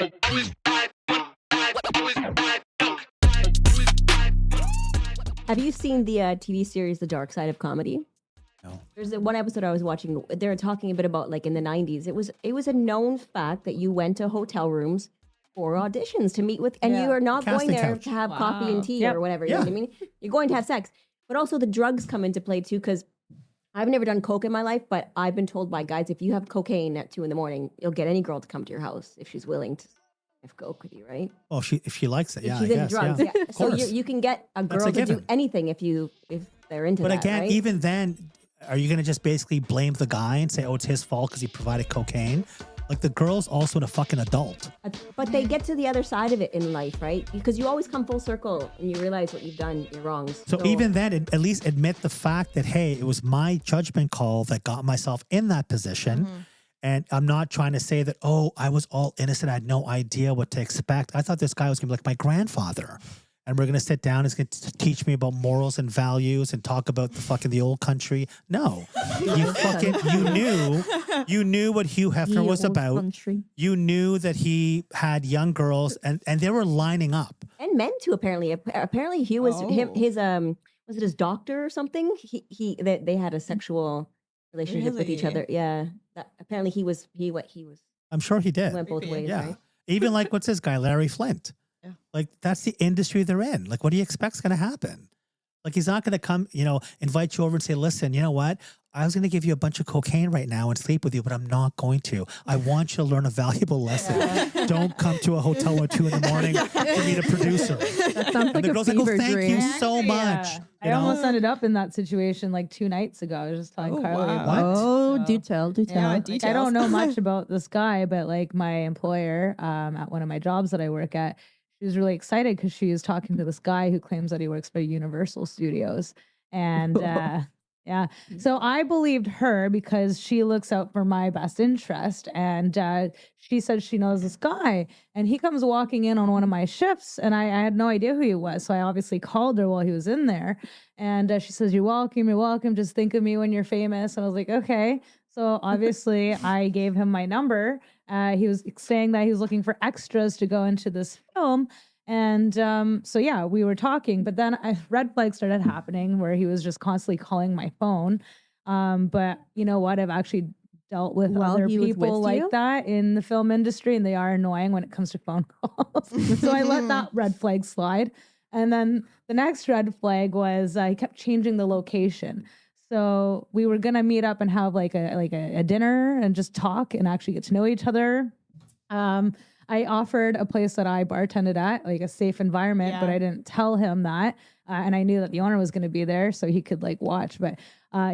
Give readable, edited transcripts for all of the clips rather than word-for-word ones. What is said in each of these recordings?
Have you seen the TV series The Dark Side of Comedy? No. There's one episode I was watching. They were talking a bit about like in the 90s. It was a known fact that you went to hotel rooms for auditions to meet with, and you are not Casting going there couch. to have coffee and tea or whatever. You know what I mean? You're going to have sex, but also the drugs come into play too. Because I've never done coke in my life, but I've been told by guys if you have cocaine at 2 a.m, you'll get any girl to come to your house if she's willing to have coke with you, right? Oh, if she likes it, If yeah. she's I into guess, drugs, yeah. yeah. So you can get a That's girl a to do given. anything if they're into But that. again, right? even then, are you going to just basically blame the guy and say, oh, it's his fault because he provided cocaine? Like, the girl's also a fucking adult. But they get to the other side of it in life, right? Because you always come full circle and you realize what you've done, your wrongs. So even then, at least admit the fact that, hey, it was my judgment call that got myself in that position. Mm-hmm. And I'm not trying to say that, oh, I was all innocent. I had no idea what to expect. I thought this guy was going to be like my grandfather. And we're going to sit down. He's going to teach me about morals and values and talk about the old country. No, you knew what Hugh Hefner was about. Country. You knew that he had young girls and they were lining up. and men too. Apparently he was his was it his doctor or something? They had a sexual relationship with each Really? other. Yeah, apparently he was. I'm sure he did. Went both ways. Yeah. Right? Even like, what's this guy, Larry Flint? Yeah. Like, that's the industry they're in. Like, what do you expect's going to happen? Like, he's not going to come, invite you over and say, listen, you know what? I was going to give you a bunch of cocaine right now and sleep with you, but I'm not going to. I want you to learn a valuable lesson. Don't come to a hotel at 2 a.m. to meet a producer. That sounds And like the a girl's like, oh, fever thank dream. you so much. I almost ended up in that situation like 2 nights ago. I was just telling Oh, Carly wow. about What? Oh, So- do tell. Yeah, like, I details. don't know much about this guy, but like my employer at one of my jobs that I work at, she was really excited because she was talking to this guy who claims that he works for Universal Studios. And yeah, so I believed her because she looks out for my best interest. And she said she knows this guy, and he comes walking in on one of my shifts, and I had no idea who he was. So I obviously called her while he was in there. And she says, you're welcome. Just think of me when you're famous. And I was like, okay. So obviously I gave him my number. He was saying that he was looking for extras to go into this film. And so, yeah, we were talking, but then red flags started happening where he was just constantly calling my phone. But you know what? I've actually dealt with While other he was people with like you? that in the film industry, and they are annoying when it comes to phone calls. So I let that red flag slide. And then the next red flag was I kept changing the location. So we were going to meet up and have like a dinner and just talk and actually get to know each other. I offered a place that I bartended at, like a safe environment, but I didn't tell him that. And I knew that the owner was going to be there so he could like watch. But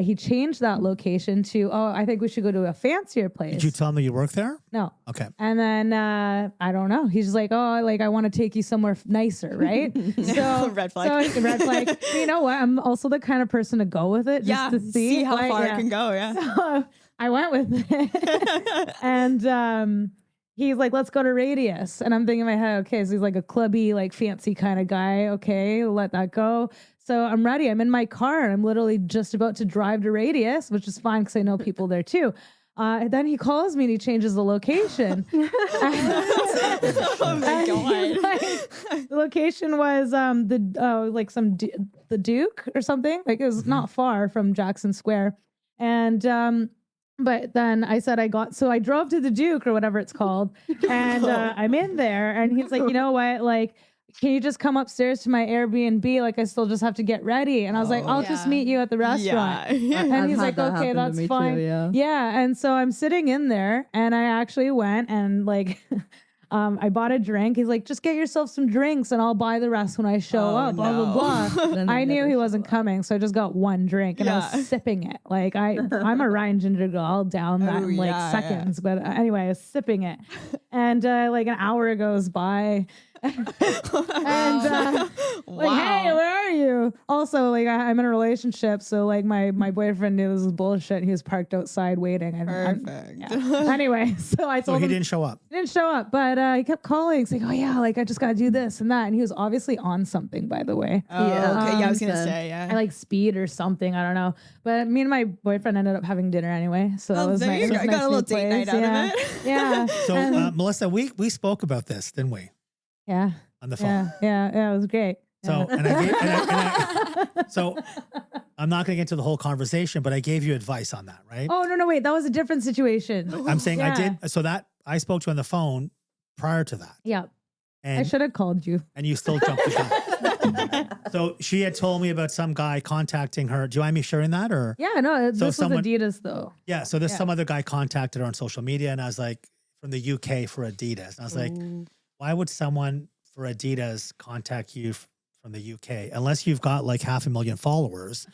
he changed that location to, I think we should go to a fancier place. Did you tell him that you work there? No. Okay. And then I don't know. He's just like, I want to take you somewhere nicer, right? So Red flag. So red flag. You know what? I'm also the kind of person to go with it just to see how like, far it can go. Yeah. So I went with it, and he's like, let's go to Radius. And I'm thinking in my head, okay, so he's like a clubby, like fancy kind of guy. Okay, let that go. So I'm ready. I'm in my car and I'm literally just about to drive to Radius, which is fine because I know people there too. Then he calls me and he changes the location. Oh my God. The location was the Duke or something. Like it was not far from Jackson Square. And but then I said I drove to the Duke or whatever it's called, and I'm in there, and he's like, you know what, like, can you just come upstairs to my Airbnb? Like, I still just have to get ready. And I was like, I'll just meet you at the restaurant. Yeah. And he's like, okay, that's fine. Yeah. And so I'm sitting in there, and I actually went and like. I bought a drink. He's like, just get yourself some drinks and I'll buy the rest when I show up, blah, blah, blah. I knew he wasn't coming, so I just got one drink and I was sipping it. Like I'm a Ryan Ginger girl. I'll down that in like seconds. But anyway, I was sipping it. And like an hour goes by And like, hey, where are you? Also, like, I'm in a relationship, so like my boyfriend knew this was bullshit. He was parked outside waiting. And Perfect. anyway, so I So told he him didn't show up. he didn't show up, but he kept calling, saying, "Oh yeah, like I just got to do this and that." And he was obviously on something, by the way. Oh, Yeah. okay. Yeah, I was gonna So- say, yeah. I like speed or something. I don't know. But me and my boyfriend ended up having dinner anyway. So that Oh, was there nice. you It go. was I got a nice little new date night place. out of it. Yeah. So And- Melissa, we spoke about this, didn't we, yeah. on the phone? Yeah. It was great. So so I'm not going to get into the whole conversation, but I gave you advice on that, right? Oh no, wait, that was a different situation. I'm saying I Yeah. did. So that I spoke to you on the phone prior to that, Yeah, I and should have called you. you still jumped the gun. So she had told me about some guy contacting her. Do you mind me sharing that, or Yeah, no, this someone- was Adidas though. yeah? So there's Yeah. some other guy contacted her on social media, and I was like, from the UK for Adidas, and I was like, why would someone for Adidas contact you from the UK unless you've got like 500,000 followers?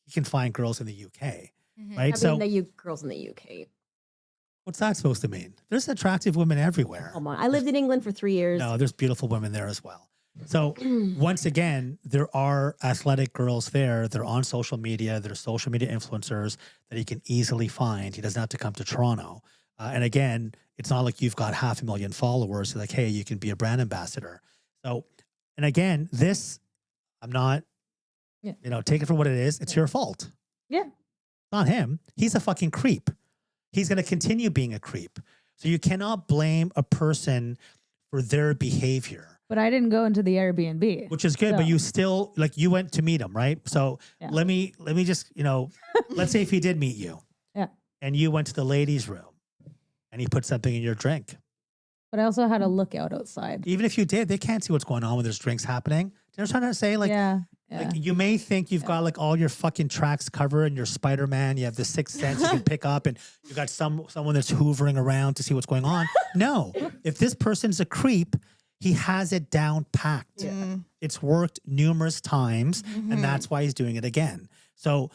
You can find girls in the UK, right? I So mean, the girls in the UK. what's that supposed to mean? There's attractive women everywhere. Come on, I lived in England for 3 years. No, there's beautiful women there as well. So once again, there are athletic girls there. They're on social media. They're social media influencers that he can easily find. He doesn't have to come to Toronto. And again, it's not like you've got 500,000 followers. Like, hey, you can be a brand ambassador. So, and again, this, I'm not, take it for what it is. It's your fault. Yeah. Not him. He's a fucking creep. He's going to continue being a creep. So you cannot blame a person for their behavior. But I didn't go into the Airbnb. Which is good, but So- you still like you went to meet him, right? So Yeah. let me just, let's say if he did meet you. Yeah. And you went to the ladies' room and he put something in your drink. But I also had a lookout outside. Even if you did, they can't see what's going on when there's drinks happening. Do you know what I'm trying to say? Like, yeah. like you may think you've got like all your fucking tracks covered and you're Spider-Man, you have the sixth sense you can pick up, and you got someone that's hoovering around to see what's going on. No. If this person's a creep, he has it down packed. Yeah. It's worked numerous times, and that's why he's doing it again. So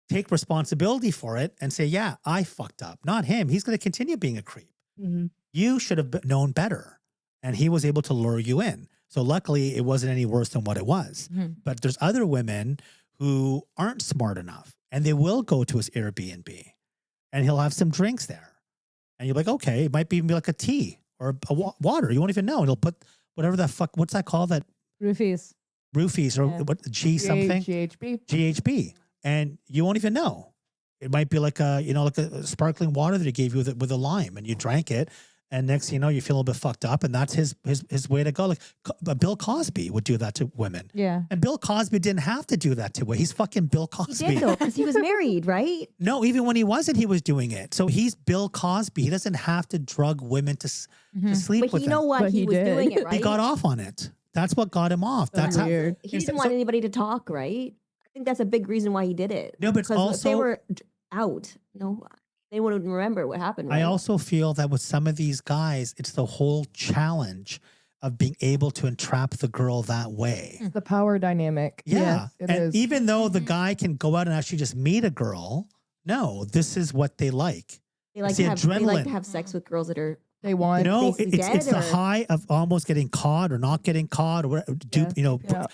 take responsibility for it and say, yeah, I fucked up. Not him. He's going to continue being a creep. You should have known better. And he was able to lure you in. So luckily, it wasn't any worse than what it was. But there's other women who aren't smart enough, and they will go to his Airbnb, and he'll have some drinks there. And you're like, okay, it might be like a tea or a water. You won't even know. And he'll put whatever the fuck, what's that called? That Roofies. roofies or Yeah. what, G something? GHB. GHB. And you won't even know. It might be like a, like a sparkling water that he gave you with a lime, and you drank it. And next thing you know, you feel a little bit fucked up, and that's his way to go. Like Bill Cosby would do that to women. Yeah. And Bill Cosby didn't have to do that to women. He's fucking Bill He Cosby. did though, because he was married, right? No, even when he wasn't, he was doing it. So he's Bill Cosby. He doesn't have to drug women to sleep But with you know them. what? But He he was did. doing it right. He got off on it. That's what got him off. That's how. Weird. He didn't want anybody to talk, right? I think that's a big reason why he did it. No, but it's Because if they also- were out, they wouldn't remember what happened. Right? I also feel that with some of these guys, it's the whole challenge of being able to entrap the girl that way. The power dynamic. Yeah. Yes, it And is. even though the guy can go out and actually just meet a girl, no, this is what they like. they like it's the to have they like adrenaline. to have sex with girls that are they want. No, basically it's the dead, or- high of almost getting caught or not getting caught, or Yeah.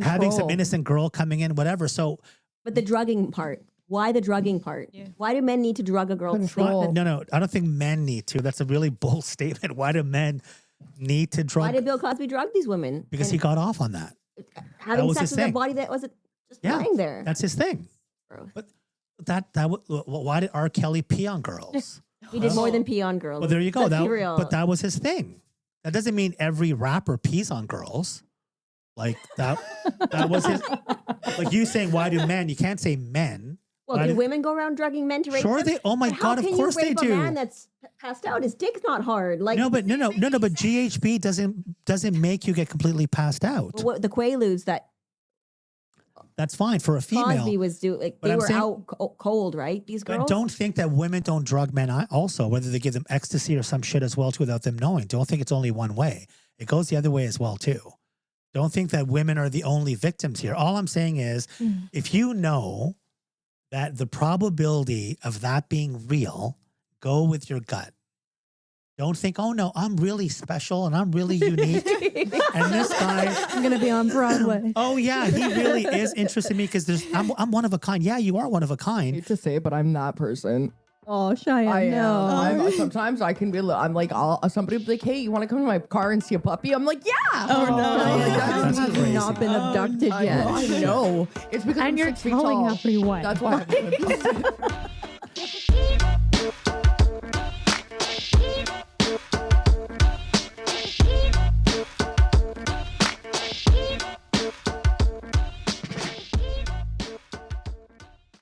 having some Control. innocent girl coming in, whatever. So But the drugging part. Why the drugging part? Yeah. Why do men need to drug a girl to sleep? Control. no, I don't think men need to. That's a really bold statement. Why do men need to Why drug? did Bill Cosby drug these women? Because And he got off on that. having was sex his with a thing. body that wasn't just Yeah, lying there. That's his thing. Gross. But why did R. Kelly pee on girls? He did more than pee on girls. Well, there you go. Let's be real. But that was his thing. That doesn't mean every rapper pees on girls. Like that was his. Like you saying, why do men? You can't say men. well, why do do- women go around drugging men to rape Sure them? they. Oh my But god! how Of can course you they rape do. a man that's passed out? His dick's not hard. Like No, but no. But GHB doesn't make you get completely passed out. what the Quaaludes that That's fine for a female. Cosby was doing. Like, But they I'm were saying- out cold, right? These girls. But don't think that women don't drug men also, whether they give them ecstasy or some shit as well too without them knowing. Don't think it's only one way. It goes the other way as well too. Don't think that women are the only victims here. All I'm saying is if you know that the probability of that being real, go with your gut. don't think, oh no, I'm really special and I'm really unique. And this guy, I'm gonna be on Broadway. oh yeah, he really is interested in me because I'm one of a kind. Yeah, you are one of a I kind. hate to say it, but I'm that person. Oh, Cheyenne, I no. am. Sometimes I can be. I'm like, somebody will be like, "Hey, you want to come to my car and see a puppy?" I'm like, "Yeah." Oh, no. That's Have crazy. not been abducted I yet. know. It's because And I'm you're 6 feet telling tall. everyone. That's why.